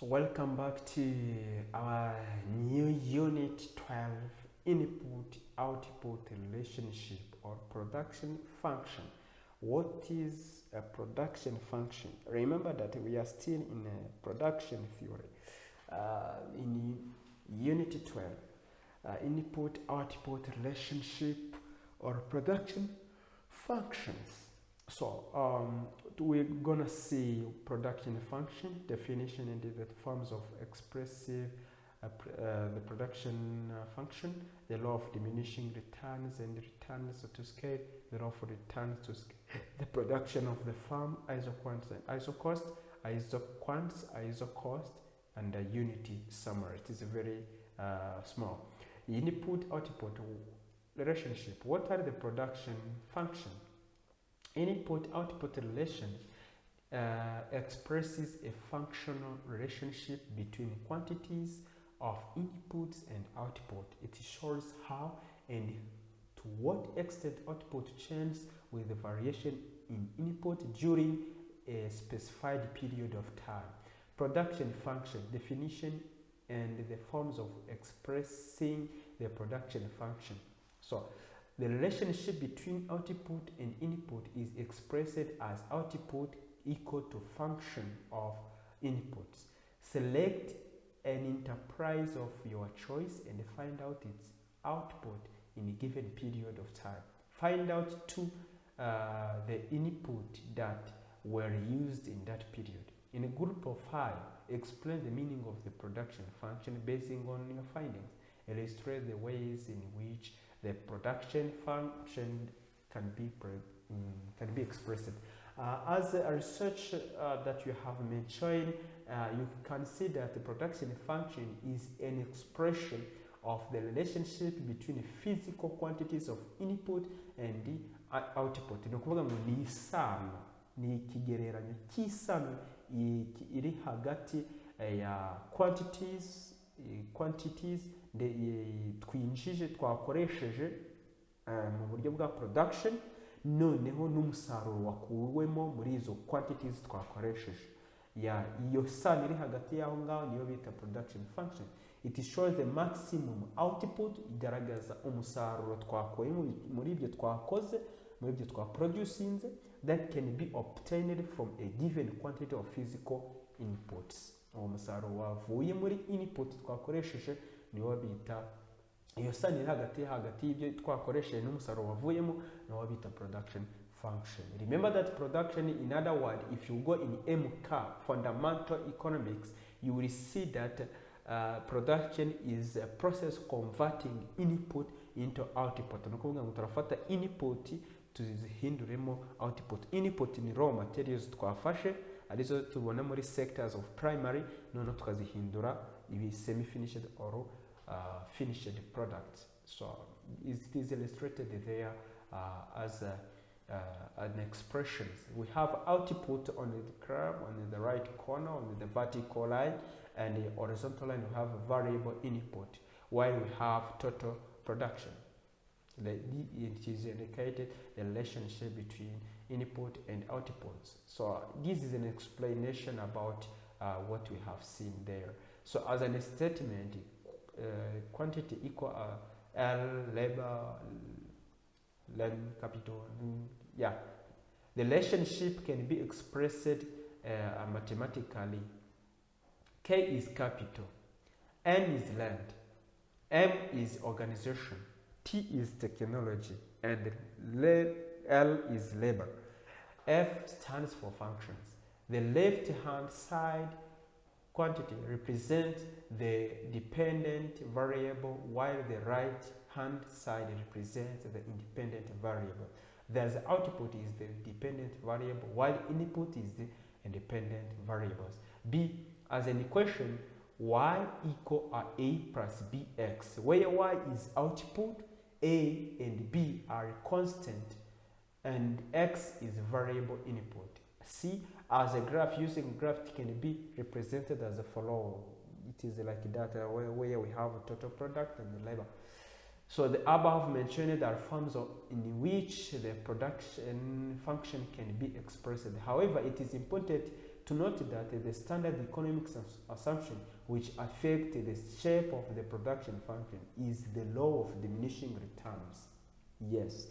Welcome back to our new unit 12, input output relationship or production function. What is a production function? Remember that we are still in a production theory. In unit 12, input output relationship or production functions. So we're gonna see production function definition and the forms of expressive the production function, the law of diminishing returns and returns to scale, the law for returns to scale, the production of the firm, isoquants and isocost, isocost, and a unity summary. It is very small. Input output relationship. What are the production functions? Input-output relation expresses a functional relationship between quantities of inputs and output. It shows how and to what extent output changes with the variation in input during a specified period of time. Production function definition and the forms of expressing the production function. So the relationship between output and input is expressed as output equal to function of inputs. Select an enterprise of your choice and find out its output in a given period of time. Find out the input that were used in that period. In a group of 5, explain the meaning of the production function based on your findings. Illustrate the ways in which the production function can be expressed. As a research that you have mentioned, you can see that the production function is an expression of the relationship between physical quantities of input and the output. Ni ukuvuga ngo ni isano, ni ikigereranyo cy'isano iri hagati ya quantities twinjije twakoresheje mu buryo bwa production, noneho n'umusaruro wakuwemo muri izo quantities twakoresheje. Iyo sano iri hagati y'aho ngaho niyo bita production function. It shows the maximum output, igaragaza umusaruro twakuye muri ibyo twakoze, muri ibyo twaproducinze, that can be obtained from a given quantity of physical inputs. Uwo musaruro wavuye muri input twakoresheje niwo bita, iyo sano iri hagati y'ibyo twakoresheje n'umusaruro wavuyemo niwo bita production function. Remember that production, in other words, if you go in MK, fundamental economics, you will see that production is a process converting input into output. Ni ukuvuga ngo turafata input tuzihinduremo output. Input ni raw materials twafashe arizo tubona muri sectors of primary, none tukazihindura ibi semi-finished or finished products. So it is illustrated there as an expression. We have output on the graph on the right corner, on the vertical line, and the horizontal line we have a variable input, while we have total production. It is indicated the relationship between input and outputs. So this is an explanation about what we have seen there. So as a statement, quantity equal L labor, capital. Yeah, the relationship can be expressed mathematically. K is capital, N is land, M is organization, T is technology, and L is labor. F stands for functions. The left-hand side quantity represents the dependent variable, while the right-hand side represents the independent variable. Thus, the output is the dependent variable, while input is the independent variables. B, as an equation, y equal a plus bx, where y is output, a and b are constant, and x is variable input. C, as a graph, using graph can be represented as a follow. It is like that where we have a total product and the labor. So the above mentioned are forms in which the production function can be expressed. However, it is important to note that the standard economic assumption which affect the shape of the production function is the law of diminishing returns. Yes,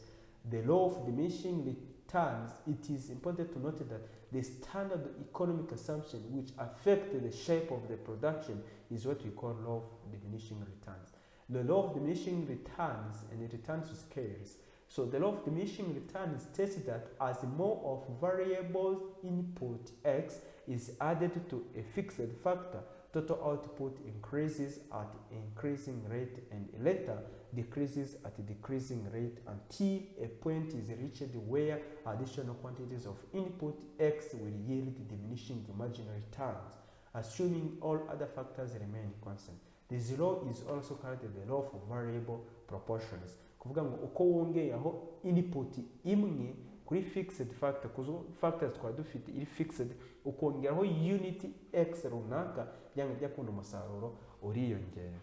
the law of diminishing returns, it is important to note that the standard economic assumption which affect the shape of the production is what we call law of diminishing returns. The law of diminishing returns and return to scales. So the law of diminishing returns states that as more of variable input X is added to a fixed factor, total output increases at increasing rate and later decreases at a decreasing rate until a point is reached where additional quantities of input X will yield diminishing imaginary terms, assuming all other factors remain constant. This law is also called the law of variable proportions. Kuvuga ngo uko wongeyeho input imwe kuri fixed factor, kuzo factors twa dufite iri fixed, ukongeraho unit X runaka byanga byakunda umusaruro uriyongera.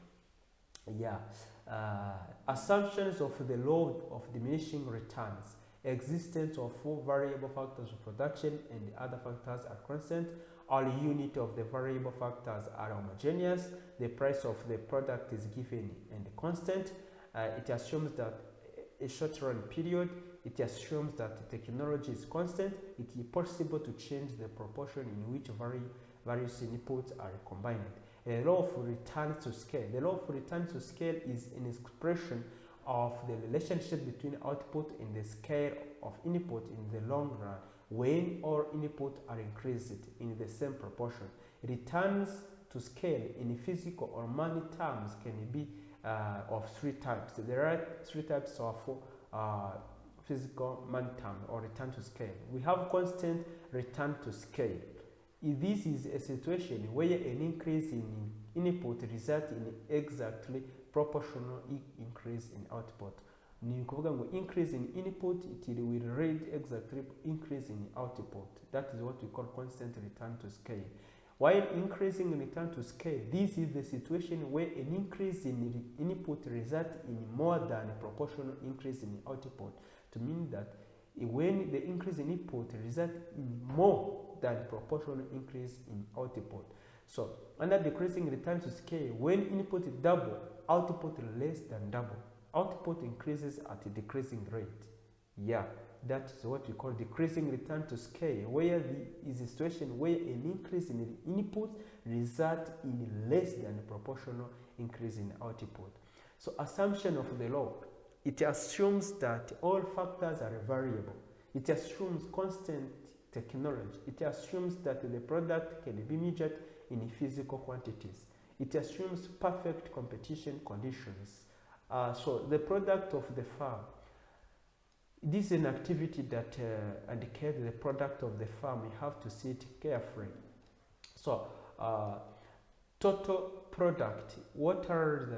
Yeah. Assumptions of the law of diminishing returns. Existence of 4 variable factors of production and the other factors are constant. All units of the variable factors are homogeneous. The price of the product is given and constant. It assumes that a short-run period. It assumes that technology is constant. It is possible to change the proportion in which various inputs are combined. A law of return to scale. The law of return to scale is an expression of the relationship between output and the scale of input in the long run when all inputs are increased in the same proportion. Returns to scale in physical or money terms can be of 3 types. There are 3 types of physical money term or return to scale. We have constant return to scale. This is a situation where an increase in input results in exactly proportional increase in output. Ni kuvuga ngo increase in input, it will rate exactly increase in output. That is what we call constant return to scale. While increasing return to scale, this is the situation where an increase in input results in more than a proportional increase in output. To mean that when the increase in input results in more than proportional increase in output. So under decreasing return to scale, when input double, output less than double. Output increases at a decreasing rate. Yeah, that is what we call decreasing return to scale, where there is a situation where an increase in the input results in less than a proportional increase in output. So assumption of the law, it assumes that all factors are variable. It assumes constant technology. It assumes that the product can be measured in physical quantities. It assumes perfect competition conditions. So the product of the farm, this is an activity that indicates the product of the farm. You have to see it carefully. So total product, what are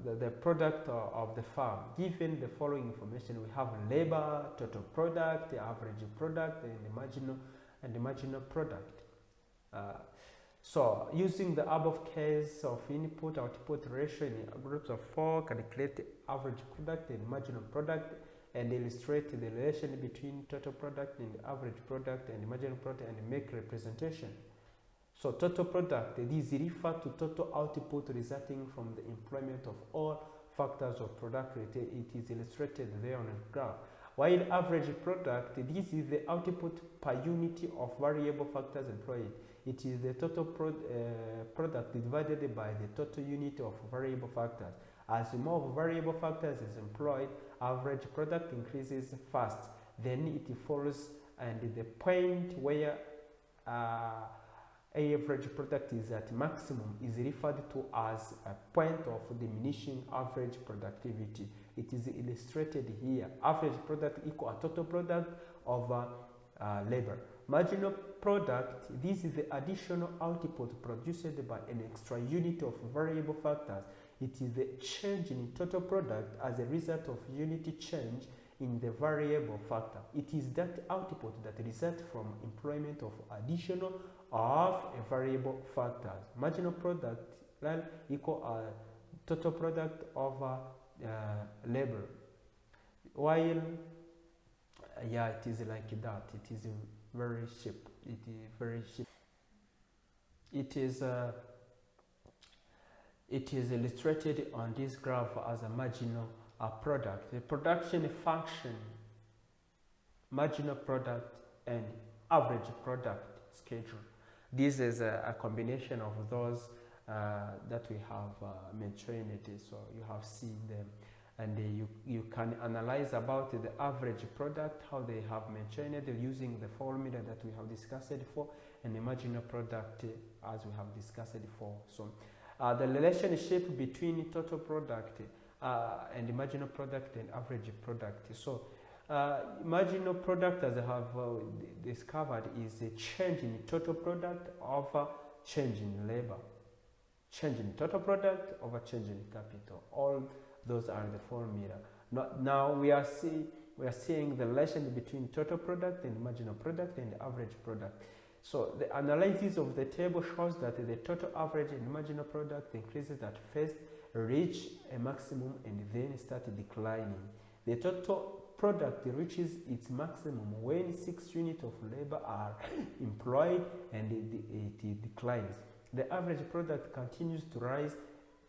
the product of the farm? Given the following information, we have labor, total product, the average product, and the marginal product. So using the above case of input-output ratio in groups of 4, calculate the average product and marginal product and illustrate the relation between total product and the average product and the marginal product and make representation. So total product, this refers to total output resulting from the employment of all factors of product. It is illustrated there on the graph. While average product, this is the output per unit of variable factors employed. It is the total product divided by the total unit of variable factors. As more variable factors is employed, average product increases fast. Then it falls, and the point where average product is at maximum is referred to as a point of diminishing average productivity. It is illustrated here. Average product equal a total product over labor. Marginal product, this is the additional output produced by an extra unit of variable factors. It is the change in total product as a result of unit change in the variable factor. It is that output that results from employment of additional of a variable factors. Marginal product equal a total product over labor. While yeah, it is like that. It is very cheap. it is very cheap. It is illustrated on this graph as a marginal product. The production function, marginal product, and average product schedule. This is a combination of those that we have mentioned. So you have seen them, and you can analyze about the average product, how they have mentioned it using the formula that we have discussed before, and the marginal product as we have discussed before. So the relationship between total product and the marginal product and average product. So marginal product, as I have discovered, is a change in total product over change in labor. Change in total product over change in capital. All those are the formula. Now we are seeing the relation between total product and marginal product and average product. So the analysis of the table shows that the total average and marginal product increases at first, reach a maximum, and then start declining. The total product reaches its maximum when 6 units of labor are employed, and it declines. The average product continues to rise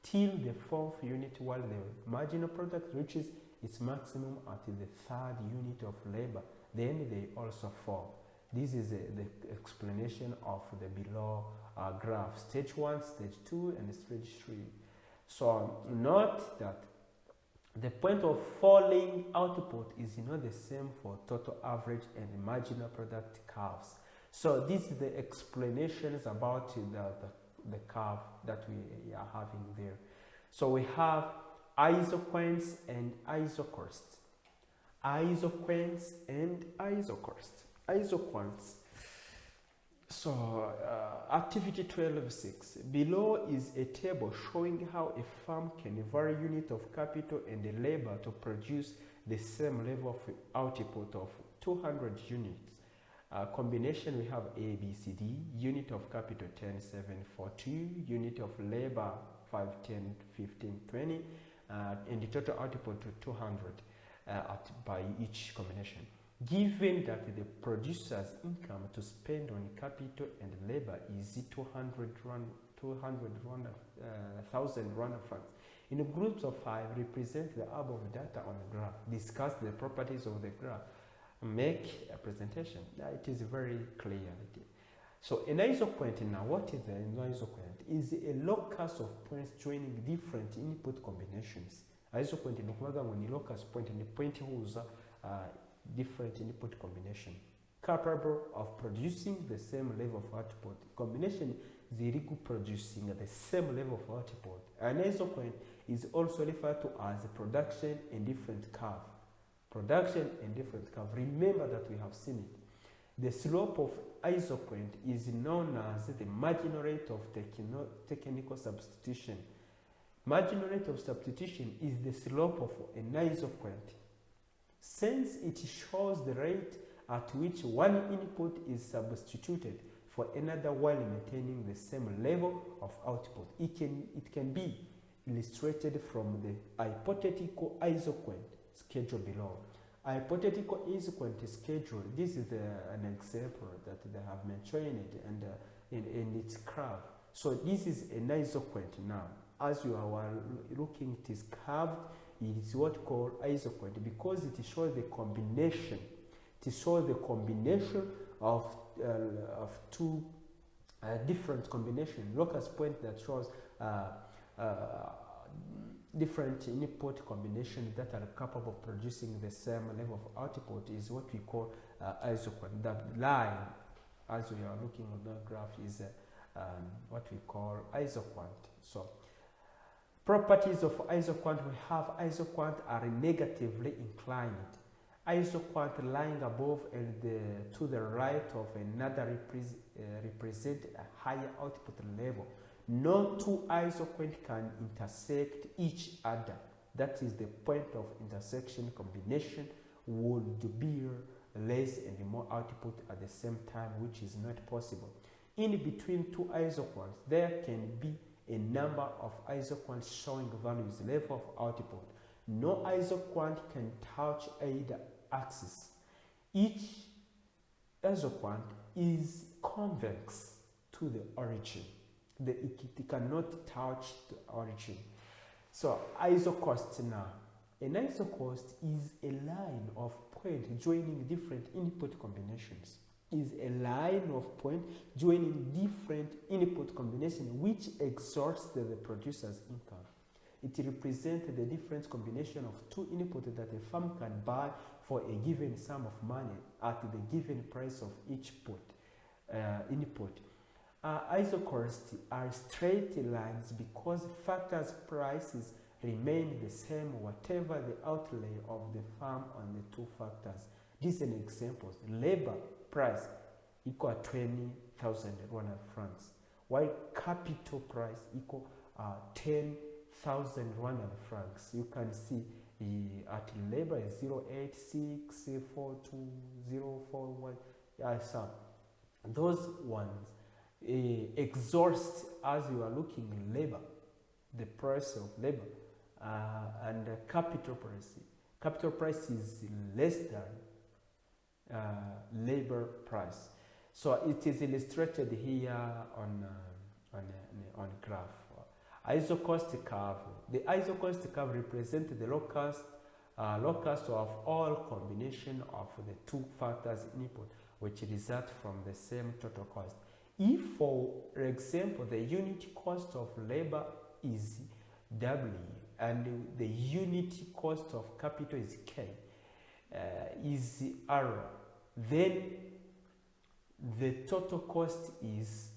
till the 4th unit, while the marginal product reaches its maximum at the 3rd unit of labor. Then they also fall. This is the explanation of the below graph: stage 1, stage 2, and stage 3. So note that the point of falling output is not the same for total average and marginal product curves. So this is the explanations about the curve that we are having there. So we have isoquants and isochorsts. Isoquants and isochorsts. Isoquants. So activity 12.6. Below is a table showing how a firm can vary unit of capital and labor to produce the same level of output of 200 units. Combination, we have A, B, C, D. Unit of capital 10, 7, 4, 2. Unit of labor 5, 10, 15, 20. And the total output to 200 by each combination. Given that the producer's income to spend on capital and labor is 200,000 Rwanda francs. In groups of 5, represent the above data on the graph. Discuss the properties of the graph. Make a presentation. It is very clear. So an isoquant now, what is an isoquant? Is a locus of points joining different input combinations. Isoquant ni locus point and the point whose different input combination capable of producing the same level of output. Combination ziriku producing the same level of output. An isoquant is also referred to as production and different curve. Production and different curve. Remember that we have seen it. The slope of isoquant is known as the marginal rate of technical substitution. Marginal rate of substitution is the slope of an isoquant, since it shows the rate at which one input is substituted for another while maintaining the same level of output. It can be illustrated from the hypothetical isoquant schedule below. Hypothetical isoquant schedule, this is an example that they have mentioned and in its graph. So this is an isoquant now. As you are looking, it is curved. It is what called isoquant because it shows the combination. It shows the combination of two different combinations. Locus point that shows different input combinations that are capable of producing the same level of output is what we call isoquant. That line, as we are looking at the graph, is what we call isoquant. So properties of isoquant: we have isoquant are negatively inclined. Isoquant lying above and to the right of another represent a higher output level. No two isoquant can intersect each other. That is the point of intersection. Combination would bear less and more output at the same time, which is not possible. In between two isoquants, there can be a number of isoquants showing values level of output. No isoquant can touch either axis. Each isoquant is convex to the origin. It cannot touch the origin. So isocost now. An isocost is a line of point joining different input combinations. Is a line of point joining different input combinations which exhausts the producer's income. It represents the different combination of two inputs that a firm can buy for a given sum of money at the given price of each input. Isocosts are straight lines because factors' prices remain the same whatever the outlay of the firm on the two factors. These are examples. Labor price equal 20,000 Rwanda francs, while capital price equal 10,000 Rwanda francs. You can see at labor is 086420041. So those ones exhaust as you are looking labor, the price of labor, and capital price. Capital price is less than labor price. So it is illustrated here on graph. Isocost curve. The isocost curve represents the locus of all combination of the two factors input, which result from the same total cost. If, for example, the unit cost of labor is W and the unit cost of capital is K, is R, then the total cost is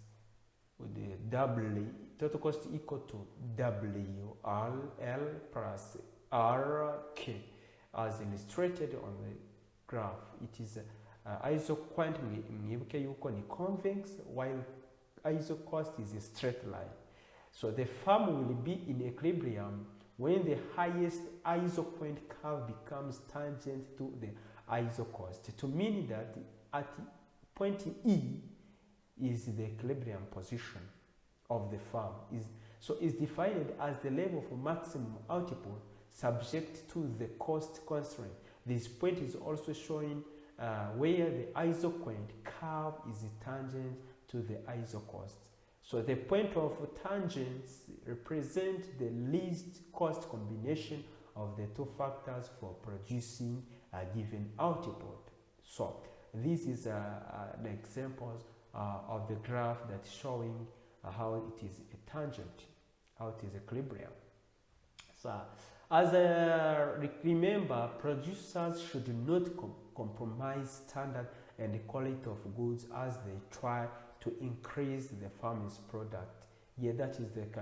the W, total cost equal to WL plus RK as illustrated on the graph. It is isoquant mwibuke yuko ni convex, while isocost is a straight line. So the firm will be in equilibrium when the highest isoquant curve becomes tangent to the isocost, to mean that at point E is the equilibrium position of the firm. So is defined as the level of maximum output subject to the cost constraint. This point is also showing where the isoquant curve is tangent to the isocost. So the point of tangents represent the least cost combination of the two factors for producing a given output. So this is an example of the graph that's showing how it is a tangent, how it is equilibrium. So as remember, producers should not compromise standard and the quality of goods as they try to increase the farm's product. Yeah, that is like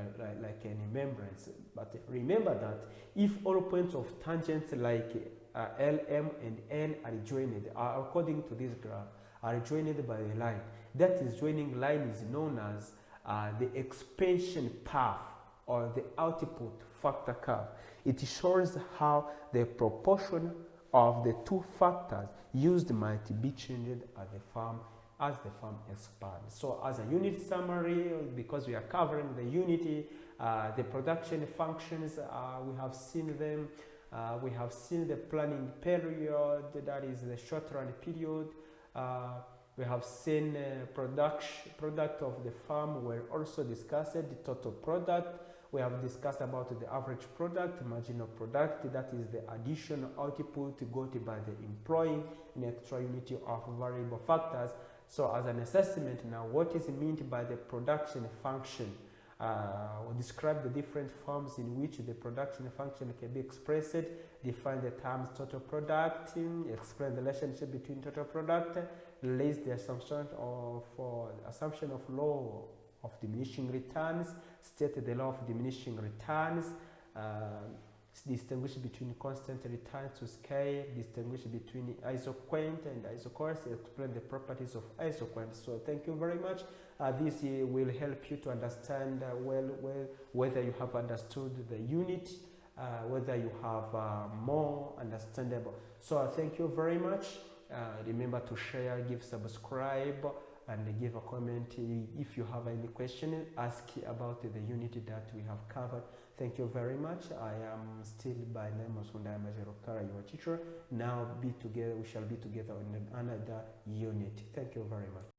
a remembrance. But remember that if all points of tangents like L, M, and N are joined, according to this graph, are joined by a line, that is joining line is known as the expansion path or the output factor curve. It shows how the proportion of the two factors used might be changed at the farm as the farm expands. So as a unit summary, because we are covering the unity, the production functions, we have seen them. We have seen the planning period, that is the short run period. We have seen product of the farm were also discussed, the total product. We have discussed about the average product, marginal product, that is the additional output got by the employing an extra unit of variable factors. So as an assessment now, what is meant by the production function? We'll describe the different forms in which the production function can be expressed, define the terms total product, explain the relationship between total product, list the assumption of law of diminishing returns, state the law of diminishing returns, distinguish between constant returns to scale, distinguish between isoquant and isocost, explain the properties of isoquant. So thank you very much. This will help you to understand whether you have understood the unit, whether you have more understandable. So thank you very much. Remember to share, give subscribe, and give a comment. If you have any question, ask about the unit that we have covered. Thank you very much. I am still by name of Sundaya Majerokara, your teacher. Now we shall be together in another unit. Thank you very much.